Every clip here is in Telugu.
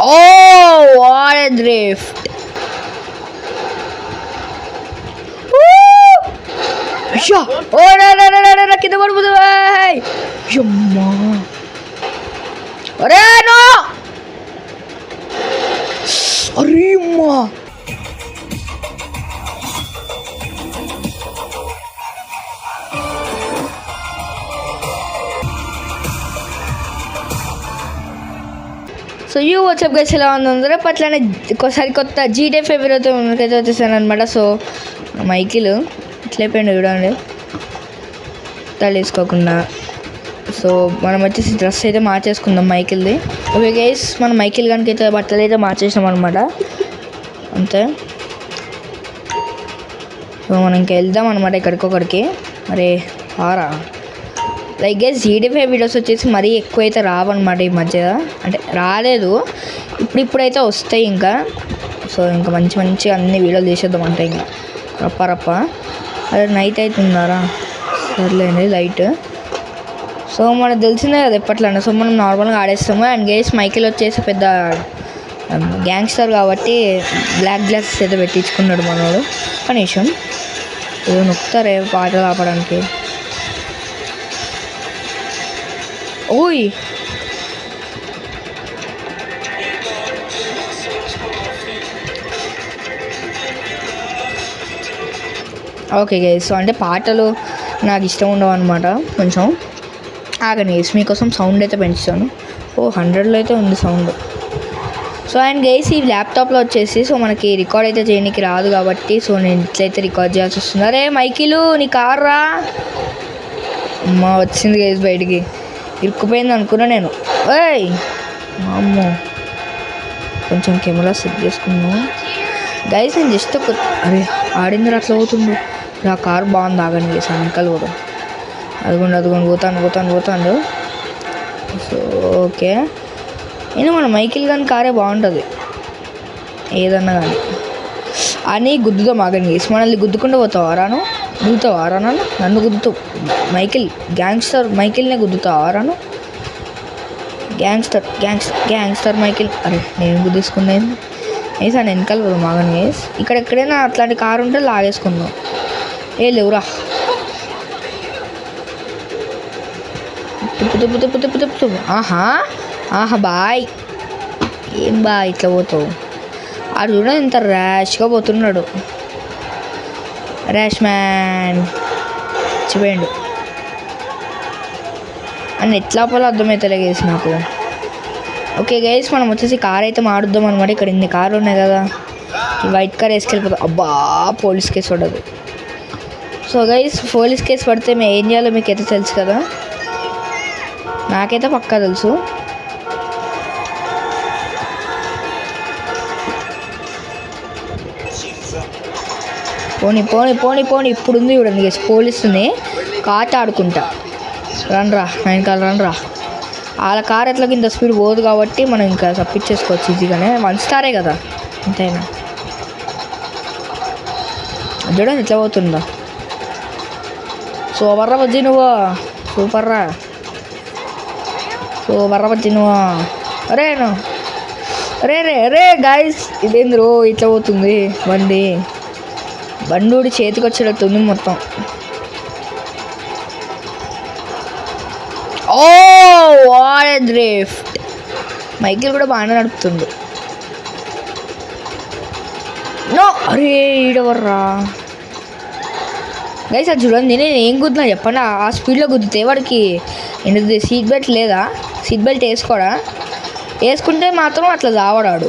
Oh, what a drift! Woo! Oh, no, కింద పడిపోతుంది. అమ్మా, అరే నో, అరే అమ్మా. సో యూ వాట్సాప్ గైస్, ఎలా ఉందో అట్లనే ఒకసారి కొత్త GTA 5 వీడియోతో ముందుకైతే వచ్చేసాను అనమాట. సో మైకిల్ ఇట్లయిపోయింది చూడండి, తల వేసుకోకుండా. సో మనం వచ్చేసి డ్రెస్ అయితే మార్చేసుకుందాం మైకిల్ది. ఓకే గైస్, మనం మైకిల్ కనుక అయితే బట్టలు అయితే మార్చేసినాం అనమాట, అంతే. సో మనం ఇంకా వెళ్దాం అనమాట ఎక్కడికొకడికి. మరి ఆరా లైక్ గైస్, GTA 5 వీడియోస్ వచ్చేసి మరీ ఎక్కువ అయితే రావన్నమాట ఈ మధ్య, అంటే రాలేదు, ఇప్పుడైతే వస్తాయి ఇంకా. సో ఇంకా మంచి అన్ని వీడియోలు చేసేద్దాం అంటే ఇంకా రప్ప. అదే నైట్ అవుతుందారా, సర్లేండి లైట్. సో మనకు తెలిసిందే కదా ఎప్పట్లన్నా. సో మనం నార్మల్గా ఆడేస్తాము. అండ్ గైస్, మైకిల్ వచ్చేసి పెద్ద గ్యాంగ్స్టర్ కాబట్టి బ్లాక్ గ్లాసెస్ అయితే పెట్టించుకున్నాడు మనోడు. కనీసం ఏదో నొక్కుతారే పాటలు ఆపడానికి. ఓయ్, ఓకే గైస్, సో అంటే పాటలు నాకు ఇష్టం ఉండవు అనమాట కొంచెం. ఆగండి గైస్, మీకోసం సౌండ్ అయితే పెంచుతాను. 100లో అయితే ఉంది సౌండ్. సో అండ్ గైస్, ఈ ల్యాప్టాప్లో వచ్చేసి సో మనకి రికార్డ్ అయితే చేయడానికి రాదు కాబట్టి సో నేను ఇట్లయితే రికార్డ్ చేయాల్సి వస్తుంది. అరే మైకిలు, నీ కార్ రా. అమ్మా, వచ్చింది గైస్ బయటికి, ఇరుక్కుపోయింది అనుకున్నా నేను. ఏయ్ అమ్మో, కొంచెం కెమెరా సెట్ చేసుకున్నాను గైస్. నేను జస్ట్ ఒక అరే ఆడింది అట్లా అవుతుండు. నా కారు బాగుంది, ఆగండి గైస్, వెనకాల కూడా అదిగోండి పోతాను. సో ఓకే, అయినా మన మైకిల్ కానీ కారే బాగుంటుంది ఏదన్నా కానీ. అని గుద్దుతాం, ఆగండి గైస్. మనల్ని గుద్దుకుంటూ పోతావా రాను, గుద్దుతావా రాను, నన్ను గుద్దుతావు మైకిల్, గ్యాంగ్స్టర్ మైకిల్నే గుద్దుతావా రాను, గ్యాంగ్స్టర్ మైకిల్. అరే నేను గుద్దేసుకున్నాను గైస్, అని వెనకాల పోదాం ఆగండి గైస్. ఇక్కడ ఎక్కడైనా అట్లాంటి కారు ఉంటే లాగేసుకుందాం. ఏ లేవురా, తిప్పు. ఆహా బాయ్, ఏం బాయ్ ఇట్లా పోతావు? ఆడు చూడ ఇంత ర్యాష్గా పోతున్నాడు, ర్యాష్ మ్యాన్ చిపోయిండు అని ఎట్లా పోలో అర్థమవుతలే గైస్ నాకు. ఓకే గైస్, మనం వచ్చేసి కార్ అయితే మారుద్దాం అనమాట. ఇక్కడ ఇన్ని కార్లు ఉన్నాయి కదా, ఈ వైట్ కార్ వేసుకెళ్ళిపోతాం. అబ్బా, పోలీస్ కేసు పడదు. సో గైస్, పోలీస్ కేసు పడితే మేము ఏం చేయాలో మీకు అయితే తెలుసు కదా, నాకైతే పక్కా తెలుసు. పోనీ ఇప్పుడు ఉంది చూడండి గైస్, పోలీసుని కాట ఆడుకుంటా. రండ్రా రండ్రా. వాళ్ళ కార్ ఎట్లకి ఇంత స్పీడ్ పోదు కాబట్టి మనం ఇంకా తప్పించేసుకోవచ్చు ఈజీగానే. 1 స్టారే కదా అంతేనా. చూడండి ఎట్లా పోతుందా. సూపర్రా బజ్జి నువ్వు, సూపర్రా, సూపర్రా బజ్జి నువ్వు. అరే గాయస్, ఇదేంది రో ఇట్లా పోతుంది బండి చేతికి వచ్చేటట్టుంది మొత్తం. Oh what a drift. Michael కూడా బాగానే నడుపుతుండు. నో, అరే ఈడవర్రా గైస్, అది చూడండి. నేను ఏం గుద్దునా చెప్పండి, ఆ స్పీడ్లో గుద్దితే వాడికి ఏంటది సీట్ బెల్ట్ లేదా, సీట్ బెల్ట్ వేసుకోడా? వేసుకుంటే మాత్రం అట్లా చావడాడు,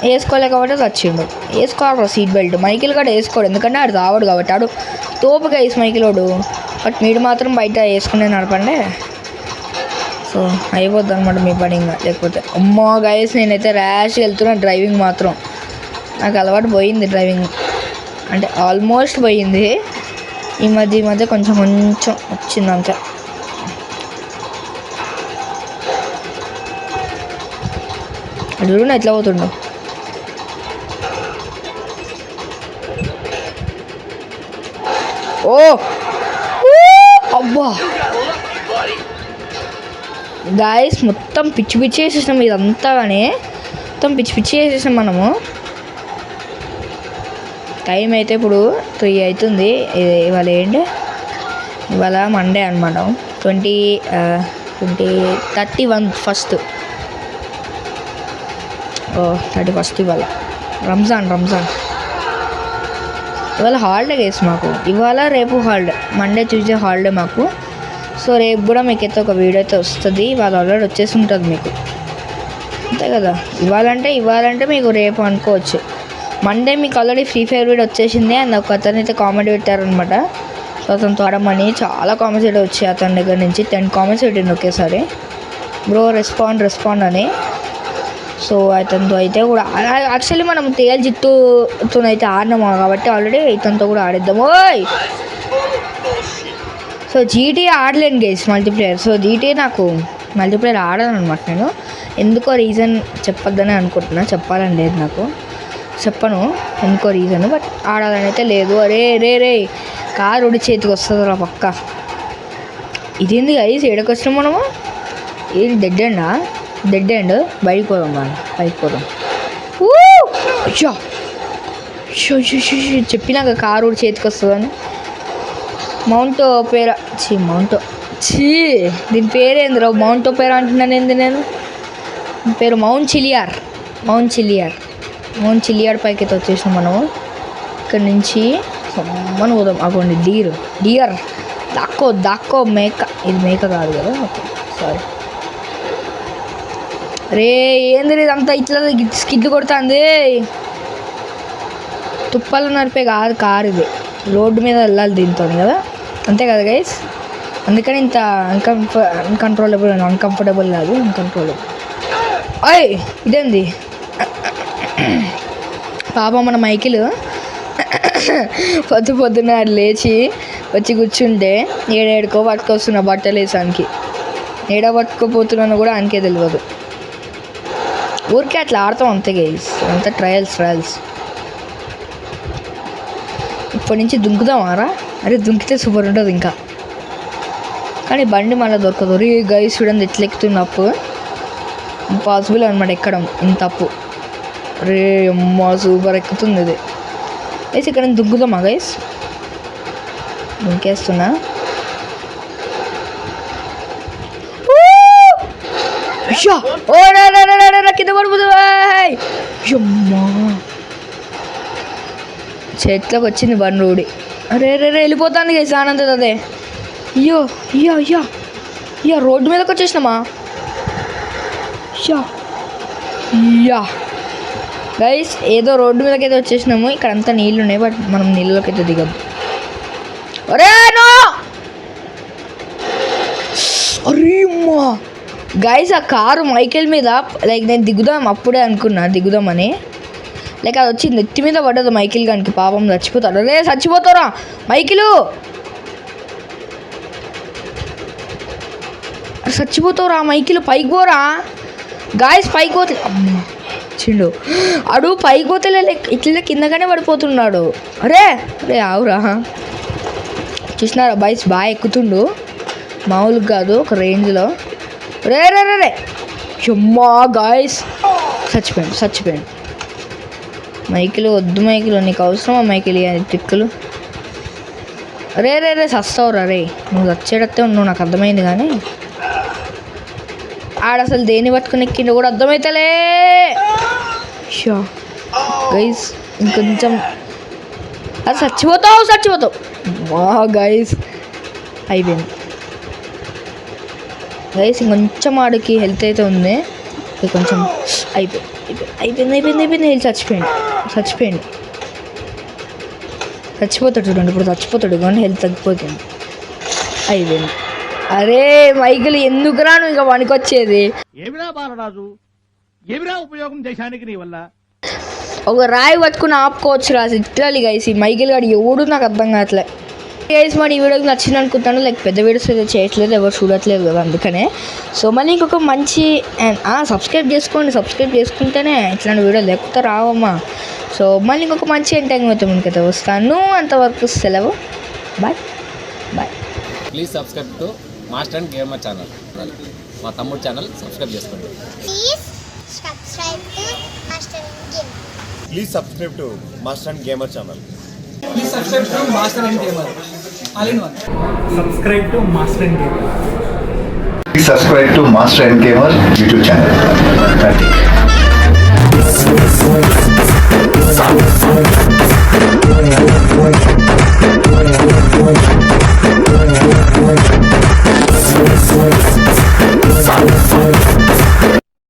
వేసుకోలేకపోతే వచ్చిండు. వేసుకోవాలి సీట్ బెల్ట్. మైకిల్ కూడా వేసుకోడు, ఎందుకంటే ఆడు చావడు కాబట్టి. ఆడు తోపు గైస్ మైకిల్ వాడు, బట్ మీరు మాత్రం బయట వేసుకునే నడపండి. సో అయిపోద్ది అనమాట మీ పని ఇంకా. లేకపోతే అమ్మో గైస్, నేనైతే ర్యాష్గా వెళ్తున్నాను. డ్రైవింగ్ మాత్రం నాకు అలవాటు పోయింది, డ్రైవింగ్ అంటే ఆల్మోస్ట్ పోయింది. ఈ మధ్య కొంచెం వచ్చింది అంతే. అడుగున ఎట్లా పోతుండో. ఓ అబ్బా గాయస్, మొత్తం పిచ్చి వేసేసినాం ఇదంతా. కానీ మొత్తం పిచ్చి పిచ్చి చేసేసాం మనము. టైం అయితే ఇప్పుడు 3 అవుతుంది. ఇవాళ ఏంటి, ఇవాళ మండే అనమాట. 31 ఇవాళ రంజాన్. ఇవాళ హాలిడే గైస్ మాకు. ఇవాళ రేపు హాలిడే, మండే ట్యూస్డే హాలిడే మాకు. సో రేపు కూడా మీకు అయితే ఒక వీడియో అయితే వస్తుంది. ఇవాళ ఆల్రెడీ వచ్చేసి ఉంటుంది మీకు, అంతే కదా. ఇవాళంటే మీకు రేపు అనుకోవచ్చు. మండే మీకు ఆల్రెడీ ఫ్రీ ఫైర్ వీడియో వచ్చేసింది. అండ్ ఒక అతను అయితే కామెంట్ పెట్టారనమాట. సో అతనితో ఆడమని చాలా కామెంట్స్ అయితే వచ్చాయి. అతని దగ్గర నుంచి 10 కామెంట్స్ పెట్టింది ఒకేసారి, బ్రో రెస్పాండ్ అని. సో అతనితో అయితే కూడా యాక్చువల్లీ మనం తేల్ జిత్తుతో అయితే ఆడినాము కాబట్టి ఆల్రెడీ ఇతనితో కూడా ఆడిద్దాము. సో జీటీఏ ఆడలేను గైస్ మల్టీప్లేయర్. సో జీటీఏ నాకు మల్టీప్లేయర్ ఆడను అనమాట నేను. ఎందుకో రీజన్ చెప్పొద్దని అనుకుంటున్నా, చెప్పాలని లేదు నాకు, చెప్పను ఎందుకో రీజన్, బట్ ఆడాలని అయితే లేదు. రే కారు ఉడి చేతికి వస్తుంది రా పక్క. ఇదేంది గైస్ ఏడకి వచ్చినాం మనము, ఇది డెడ్ ఎండ్. బయటికి పోదాం అయ్యా చెప్పినాక కారు ఉడి చేతికి వస్తుందని. దీని పేరేందిరా మౌంట్ ఒపేరా అంటున్నాను ఏంది నేను. దీని పేరు మౌంట్ చిలియార్ పైకి అయితే వచ్చేసాం మనము. ఇక్కడ నుంచి మనం పోదాం. అవ్వండి డియర్ దాక్కో మేక. ఇది మేక కాదు కదా, ఓకే సారీ. రే ఏంది ఇదంతా ఇట్లా స్కిడ్లు కొడుతుంది. తుప్పలు నడిపే కాదు కారు ఇది, రోడ్డు మీద వెళ్ళాలి దీంతో కదా, అంతే కదా గైస్. అందుకని ఇంత అన్కంట్రోలబుల్ అయ్ ఇదేంది పాపం మన మైకిల్ పొద్దున్న లేచి వచ్చి కూర్చుంటే ఏడేడుకో పట్టుకొస్తున్నా బట్టలు వేసానికి. ఏడ పట్టుకోపోతున్నాను కూడా ఆయనకే తెలియదు. ఊరికే అట్లా ఆడతాం అంతే గైస్, అంతా ట్రయల్స్. ఇప్పటి నుంచి దుంకుదామారా, అరే దుంకితే సూపర్ ఉంటుంది ఇంకా. కానీ బండి మళ్ళీ దొరకదు. రీ గైస్ చూడండి ఎట్లా ఎక్కుతుంది అప్పు, ఇంపాసిబుల్ అనమాట ఎక్కడం ఇంత అప్పు. రే అమ్మ సూపర్ ఎక్కుతుంది ఇది గైస్. ఇక్కడ దుంకుదామా గైస్, దుంకేస్తున్నా. కింద పడిపోతుందా, చేతిలోకి వచ్చింది బండి ఊడి. రే వెళ్ళిపోతాను గైస్ ఆనందం. అదే అయ్యో రోడ్డు మీదకి వచ్చేసినామా. గైస్ ఏదో రోడ్డు మీదకి అయితే వచ్చేసినాము. ఇక్కడ అంతా నీళ్ళు ఉన్నాయి, బట్ మనం నీళ్ళలోకి అయితే దిగద్దు. అరే అమ్మా గైస్, ఆ కారు మైకేల్ మీద లైక్ నేను అప్పుడే అనుకున్నా దిగుదామని. లైక్ అది వచ్చి నెత్తి మీద పడ్డదు మైకిల్ గానికి. పాపం చచ్చిపోతాడు. అరే చచ్చిపోతారా మైకిలు, చచ్చిపోతావురా మైకిలు. పైకి పోరా గాయస్, పైకి పోతే అమ్మ చిండు అడు పైకి పోతే ఇట్లా కిందగానే పడిపోతున్నాడు. అరే ఆవురా, చూసినారా బాయ్స్ బాగా ఎక్కుతుండు, మామూలుగా కాదు ఒక రేంజ్లో. రే అమ్మా గాయస్ చచ్చిపోయాడు. మైకిలు వద్దు మైకిలు, నీకు అవసరమా మైకిలు ట్రిక్కులు. రే చస్తావురా రే, నువ్వు చచ్చేటట్టే ఉన్నావు నాకు అర్థమైంది. కానీ ఆడ అసలు దేన్ని పట్టుకుని ఎక్కిండో కూడా అర్థమవుతలే. గైస్ ఇంకొంచెం, అది చచ్చిపోతావు. వా గైస్ అయిపోయింది గైస్. ఇంకొంచెం ఆడికి హెల్త్ అయితే ఉంది, కొంచెం అయిపోయింది. చచ్చిపోతాడు చూడండి, ఇప్పుడు చచ్చిపోతాడు కానీ హెల్త్ తగ్గిపోతుంది. అయిపోయింది. అరే మైకిల్ ఎందుకురా నువ్వు ఇంకా పనికొచ్చేది. ఏమిరా బాలరాజు, ఏమిరా ఉపయోగం దేశానికి నీ వల్ల. ఒక రాయి పట్టుకుని ఆపుకోవచ్చు రా ఇట్లా గైస్. ఈ మైకిల్ గారు ఎవడు నాకు అర్థం కావట్లే గైస్. మరి ఈ వీడియోకి నచ్చింది అనుకుంటాను. లైక్ పెద్ద వీడియోస్ అయితే చేయట్లేదు, ఎవరు చూడట్లేదు కదా అందుకనే. సో మళ్ళీ ఇంకొక మంచి సబ్స్క్రైబ్ చేసుకుంటేనే ఇట్లాంటి వీడియో లేకపోతే రావమ్మా. సో మళ్ళీ ఇంకొక మంచి ఎంటర్టైన్మెంట్ ముందుకైతే వస్తాను. అంతవరకు సెలవు, bye. Please subscribe to master and gamer channel. మా తమ్ముడు ఛానల్ సబ్స్క్రైబ్ చేసుకోండి. Please subscribe to Please subscribe to Master and Gamer channel. Please subscribe to Master and Gamer. All in one. Subscribe to Master and Gamer. Please subscribe to Master and Gamer YouTube channel. Thank you.